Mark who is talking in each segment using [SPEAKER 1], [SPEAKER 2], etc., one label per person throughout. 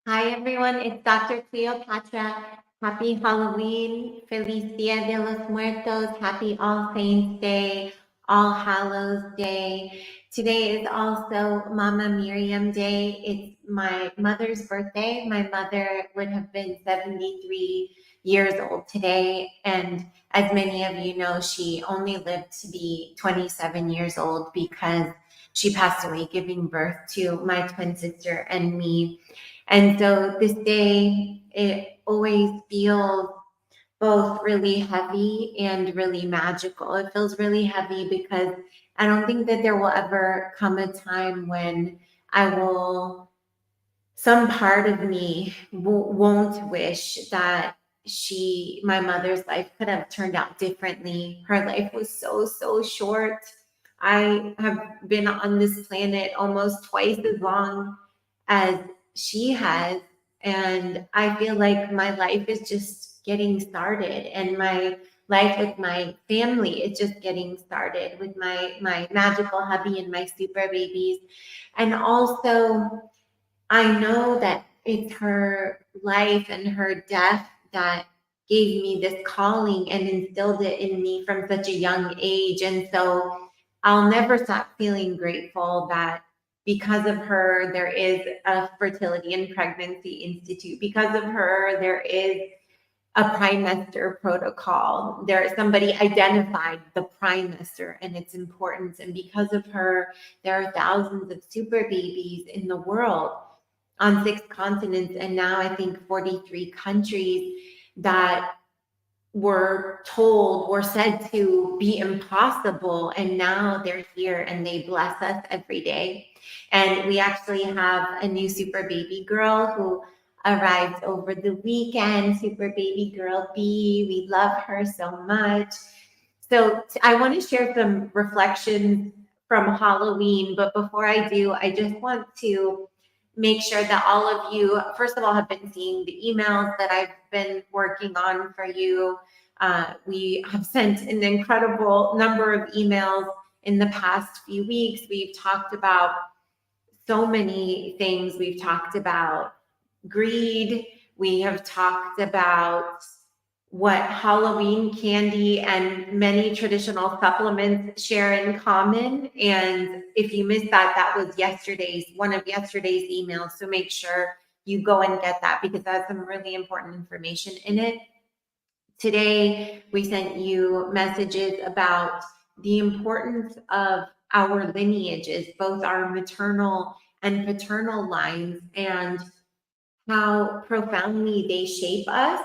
[SPEAKER 1] Hi everyone, it's Dr. Cleopatra. Happy Halloween, Feliz Dia de los Muertos, Happy All Saints Day, All Hallows Day. Today is also Mama Miriam Day. It's my mother's birthday. My mother would have been 73 years old today. And as many of you know, she only lived to be 27 years old because she passed away giving birth to my twin sister and me. And so this day, it always feels both really heavy and really magical. It feels really heavy because I don't think that there will ever come a time when some part of me won't wish that my mother's life could have turned out differently. Her life was so short. I have been on this planet almost twice as long as she has. And I feel like my life is just getting started, and my life with my family is just getting started with my magical hubby and my super babies. And also, I know that it's her life and her death that gave me this calling and instilled it in me from such a young age. And so I'll never stop feeling grateful that because of her, there is a Fertility and Pregnancy Institute. Because of her, there is a trimester protocol. Somebody identified the trimester and its importance. And because of her, there are thousands of super babies in the world on 6 continents, and now I think 43 countries that were said to be impossible, and now they're here and they bless us every day. And we actually have a new super baby girl who arrived over the weekend, super baby girl B. We love her so much. So I want to share some reflections from Halloween, but before I do, I just want to make sure that all of you, first of all, have been seeing the emails that I've been working on for you. We have sent an incredible number of emails in the past few weeks. We've talked about so many things. We've talked about greed. We have talked about what Halloween candy and many traditional supplements share in common. And if you missed that, that was one of yesterday's emails. So make sure you go and get that because that's some really important information in it. Today, we sent you messages about the importance of our lineages, both our maternal and paternal lines, and how profoundly they shape us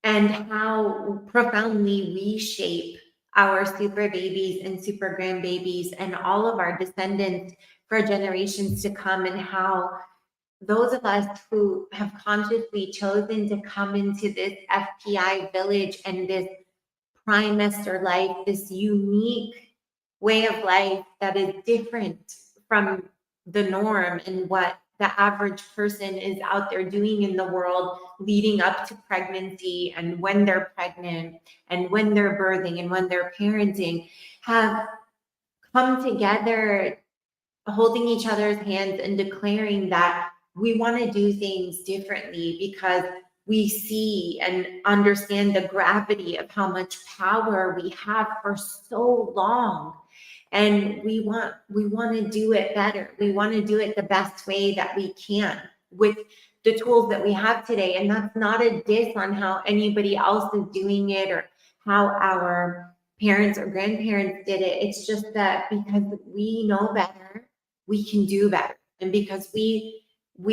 [SPEAKER 1] and how profoundly we shape our super babies and super grandbabies and all of our descendants for generations to come, and how those of us who have consciously chosen to come into this FPI village and this trimester life, this unique way of life that is different from the norm and what the average person is out there doing in the world leading up to pregnancy and when they're pregnant and when they're birthing and when they're parenting, have come together holding each other's hands and declaring that we want to do things differently because we see and understand the gravity of how much power we have for so long, and we want to do it better. We want to do it the best way that we can with the tools that we have today. And that's not a diss on how anybody else is doing it or how our parents or grandparents did it. It's just that because we know better, we can do better. And because we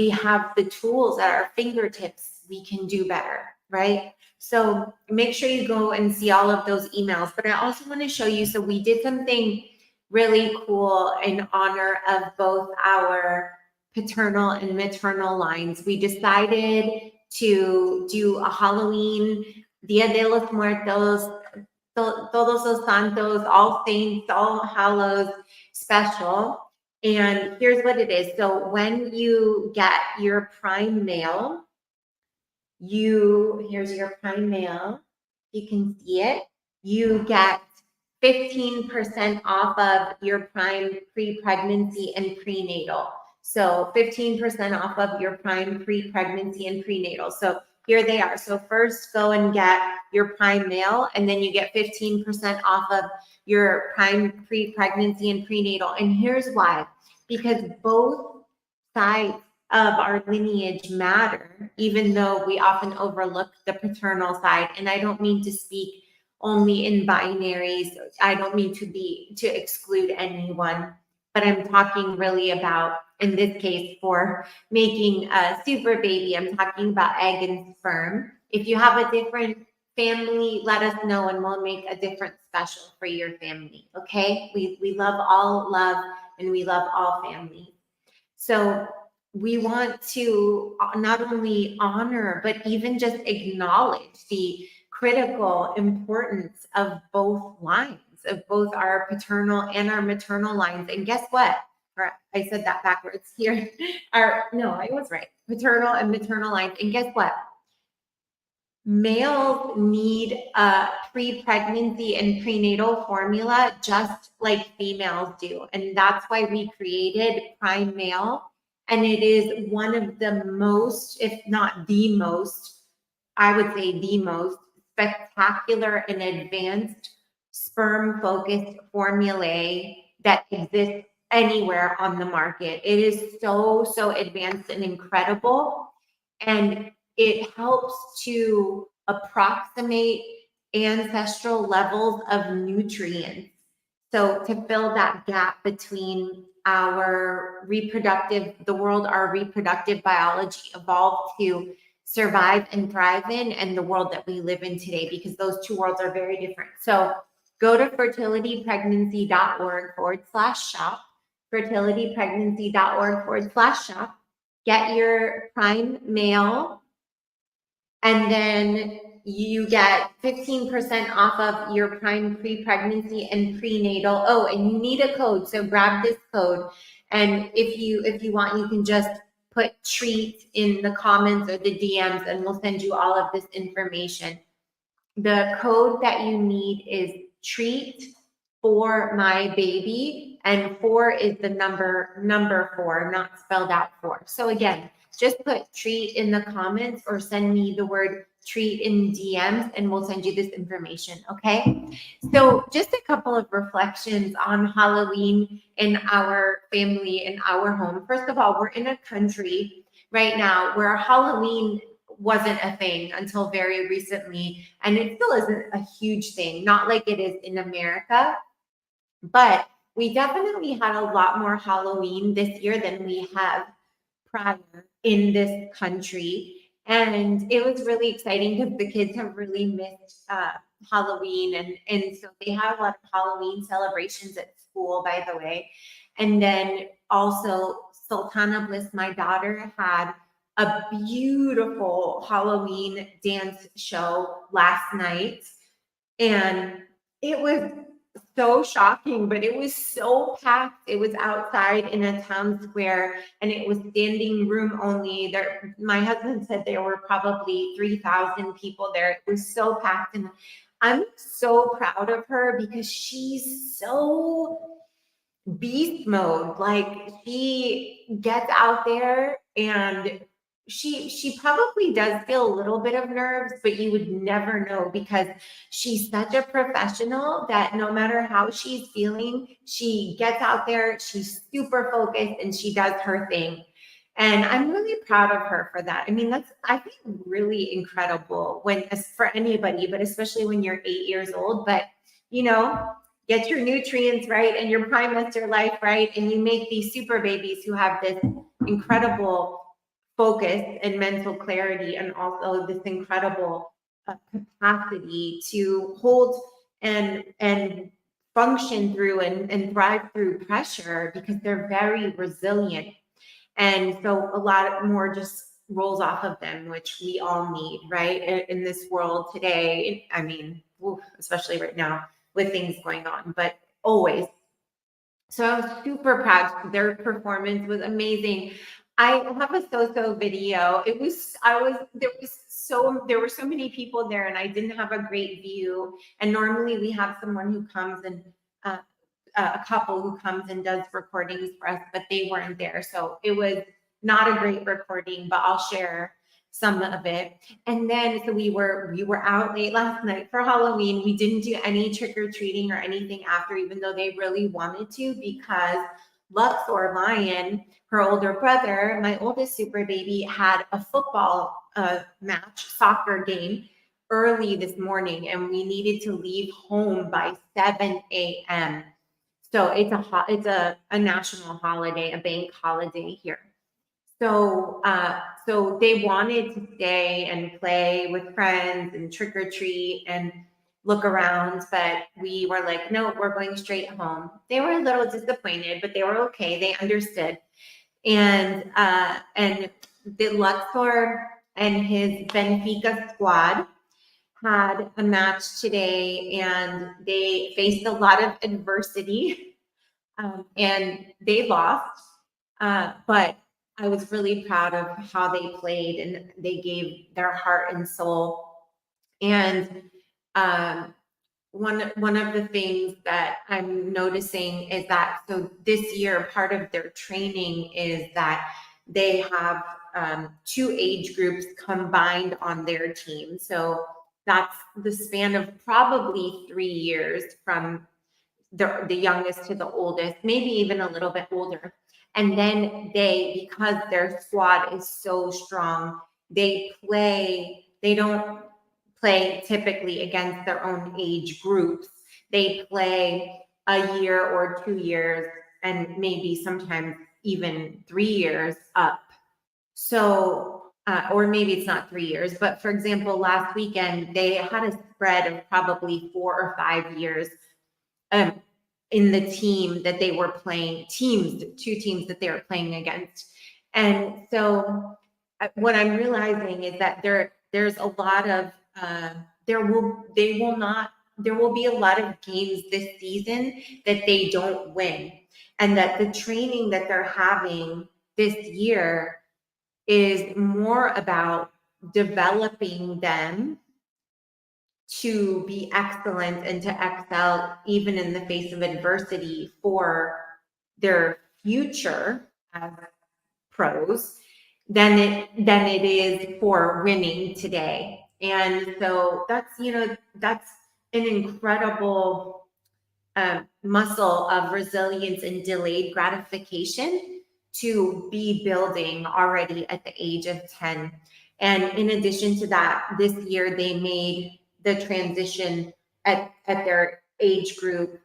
[SPEAKER 1] have the tools at our fingertips, we can do better, right? So make sure you go and see all of those emails. But I also want to show you, so we did something really cool in honor of both our paternal and maternal lines. We decided to do a Halloween, Dia de los Muertos, Todos los Santos, All Saints, All Hallows special. And here's what it is. So when you get your Prime mail, here's your Prime mail. You can see it. You get 15% off of your Prime pre-pregnancy and prenatal. So 15% off of your Prime pre-pregnancy and prenatal. So here they are. So first go and get your Prime Male, and then you get 15% off of your Prime pre-pregnancy and prenatal. And here's why, because both sides of our lineage matter, even though we often overlook the paternal side. And I don't mean to speak only in binaries. I don't mean to exclude anyone, but I'm talking really about, in this case, for making a super baby, I'm talking about egg and sperm. If you have a different family, let us know and we'll make a different special for your family. Okay? We love all love and we love all families. So we want to not only honor, but even just acknowledge the critical importance of both lines, of both our paternal and our maternal lines. And guess what? Or I said that backwards here. No, I was right. Paternal and maternal lines. And guess what? Males need a pre-pregnancy and prenatal formula just like females do. And that's why we created Prime Male. And it is one of the most, if not the most, I would say the most spectacular and advanced sperm-focused formulae that exists anywhere on the market. It is so advanced and incredible. And it helps to approximate ancestral levels of nutrients. So to fill that gap between our reproductive biology evolved to survive and thrive in, and the world that we live in today, because those two worlds are very different. So go to fertilitypregnancy.org/shop, fertilitypregnancy.org/shop, get your Prime Male, and then you get 15% off of your Prime pre-pregnancy and prenatal. Oh, and you need a code, so grab this code. And if you want, you can just put treat in the comments or the DMs, and we'll send you all of this information. The code that you need is treat for my baby, and 4 is the number 4, not spelled out 4. So again, just put treat in the comments or send me the word treat in DMs and we'll send you this information. Okay. So just a couple of reflections on Halloween in our family, in our home. First of all, we're in a country right now where Halloween wasn't a thing until very recently, and it still isn't a huge thing, not like it is in America, but we definitely had a lot more Halloween this year than we have prior in this country. And it was really exciting because the kids have really missed Halloween. And so they had a lot of Halloween celebrations at school, by the way. And then also Sultana Bliss, my daughter, had a beautiful Halloween dance show last night. And it was so shocking, but it was so packed. It was outside in a town square and it was standing room only. There, my husband said there were probably 3,000 people there. It was so packed. And I'm so proud of her because she's so beast mode. Like, she gets out there and she probably does feel a little bit of nerves, but you would never know because she's such a professional that no matter how she's feeling, she gets out there, she's super focused, and she does her thing. And I'm really proud of her for that. I mean, that's, I think, really incredible when, as for anybody, but especially when you're 8 years old. But, you know, get your nutrients right and your trimester life right, and you make these super babies who have this incredible focus and mental clarity, and also this incredible capacity to hold and function through and thrive through pressure because they're very resilient. And so a lot more just rolls off of them, which we all need, right? In this world today, I mean, especially right now with things going on, but always. So I was super proud. Their performance was amazing. I have a so-so video. There were so many people there and I didn't have a great view. And normally we have someone who comes and a couple who comes and does recordings for us, but they weren't there. So it was not a great recording, but I'll share some of it. And then so we were out late last night for Halloween. We didn't do any trick-or-treating or anything after, even though they really wanted to, because Luxor Lion, her older brother, my oldest super baby, had a football match, soccer game early this morning, and we needed to leave home by 7 a.m. So it's a national holiday, a bank holiday here. So they wanted to stay and play with friends and trick or treat and look around, but we were like, no, we're going straight home. They were a little disappointed, but they were okay. They understood. And the Luxor and his Benfica squad had a match today, and they faced a lot of adversity, and they lost. But I was really proud of how they played, and they gave their heart and soul. And um, one of the things that I'm noticing is that so this year, part of their training is that they have two age groups combined on their team. So that's the span of probably 3 years from the youngest to the oldest, maybe even a little bit older. And then because their squad is so strong, they don't play typically against their own age groups. They play a year or 2 years, and maybe sometimes even 3 years up. So, or maybe it's not 3 years, but for example, last weekend, they had a spread of probably 4 or 5 years in the team that they were playing, two teams that they were playing against. And so what I'm realizing is that there's a lot of, there will be a lot of games this season that they don't win. And that the training that they're having this year is more about developing them to be excellent and to excel even in the face of adversity for their future as pros than it is for winning today. And so that's an incredible muscle of resilience and delayed gratification to be building already at the age of 10. And in addition to that, this year they made the transition at their age group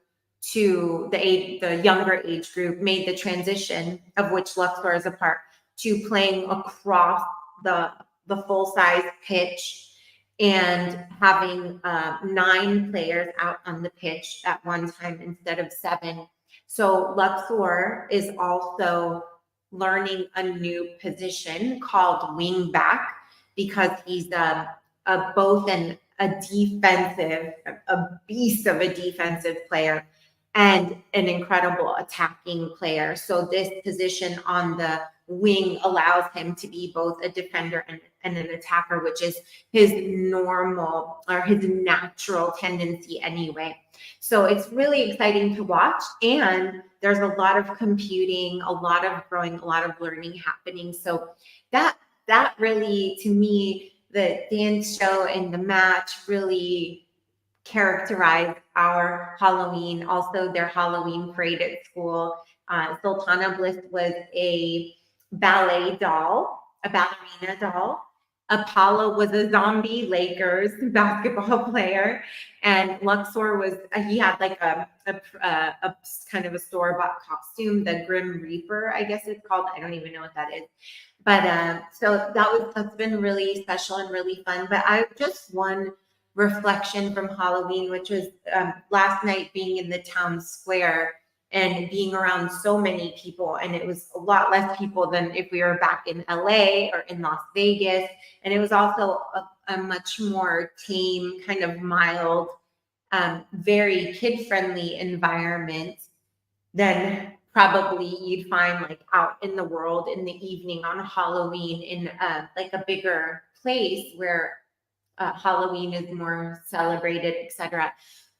[SPEAKER 1] to the younger age group, made the transition, of which Luxor is a part, to playing across the full size pitch and having 9 players out on the pitch at one time instead of 7. So Luxor is also learning a new position called wing back, because he's both a beast of a defensive player and an incredible attacking player. So this position on the wing allows him to be both a defender and an attacker, which is his normal or his natural tendency anyway. So it's really exciting to watch, and there's a lot of computing, a lot of growing, a lot of learning happening. So that really, to me, the dance show and the match really characterized our Halloween. Also, their Halloween parade at school. Sultana Bliss was a ballet doll, a ballerina doll. Apollo was a zombie Lakers basketball player, and Luxor he had like a kind of a store-bought costume, the Grim Reaper, I guess it's called. I don't even know what that is. But so that's been really special and really fun. But I just one reflection from Halloween, which was last night being in the town square and being around so many people. And it was a lot less people than if we were back in LA or in Las Vegas. And it was also a much more tame, kind of mild, very kid-friendly environment than probably you'd find like out in the world in the evening on Halloween in like a bigger place where Halloween is more celebrated, etc.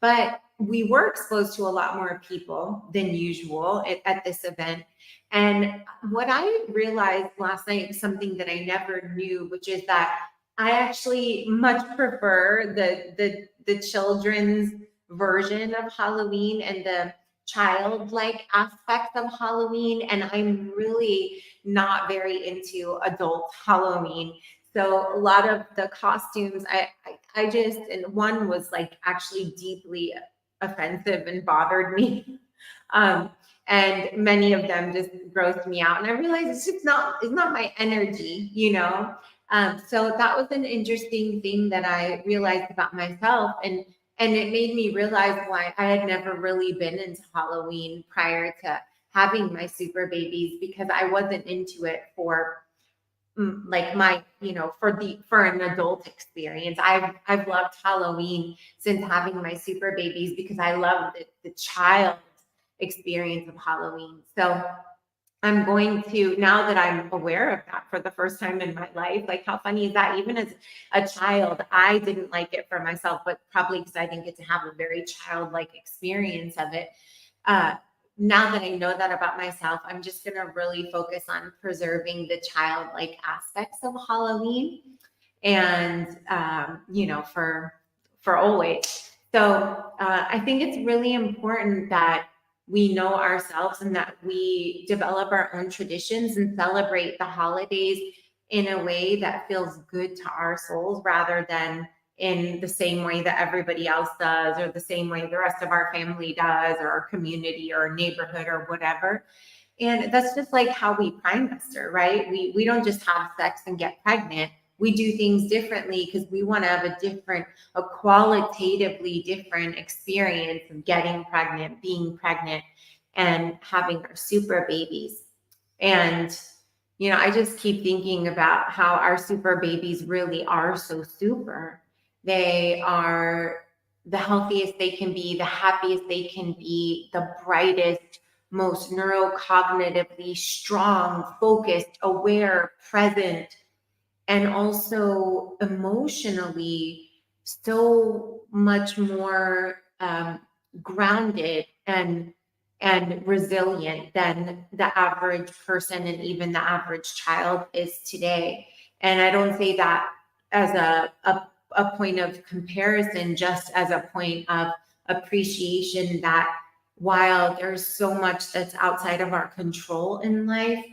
[SPEAKER 1] But we were exposed to a lot more people than usual at this event. And what I realized last night was something that I never knew, which is that I actually much prefer the children's version of Halloween and the childlike aspects of Halloween. And I'm really not very into adult Halloween. So a lot of the costumes, I just, and one was like actually deeply offensive and bothered me. Um, and many of them just grossed me out. And I realized it's not my energy, you know? So that was an interesting thing that I realized about myself. And it made me realize why I had never really been into Halloween prior to having my super babies, because I wasn't into it for like my, for an adult experience. I've loved Halloween since having my super babies, because I love the child experience of Halloween. So I'm going to, now that I'm aware of that for the first time in my life, like how funny is that? Even as a child, I didn't like it for myself, but probably because I didn't get to have a very childlike experience of it. Uh, Now that I know that about myself, I'm just going to really focus on preserving the childlike aspects of Halloween, and for always. So I think it's really important that we know ourselves and that we develop our own traditions and celebrate the holidays in a way that feels good to our souls, rather than in the same way that everybody else does, or the same way the rest of our family does, or our community or neighborhood or whatever. And that's just like how we prime minister, right? We don't just have sex and get pregnant. We do things differently because we want to have a qualitatively different experience of getting pregnant, being pregnant, and having our super babies. And I just keep thinking about how our super babies really are so super. They are the healthiest they can be, the happiest they can be, the brightest, most neurocognitively strong, focused, aware, present, and also emotionally so much more grounded and resilient than the average person and even the average child is today. And I don't say that as a point of comparison, just as a point of appreciation that while there's so much that's outside of our control in life,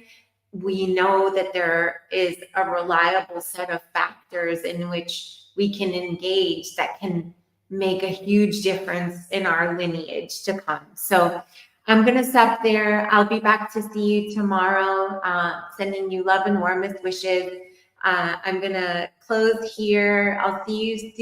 [SPEAKER 1] we know that there is a reliable set of factors in which we can engage that can make a huge difference in our lineage to come. So I'm going to stop there. I'll be back to see you tomorrow, sending you love and warmest wishes. I'm going to close here. I'll see you soon.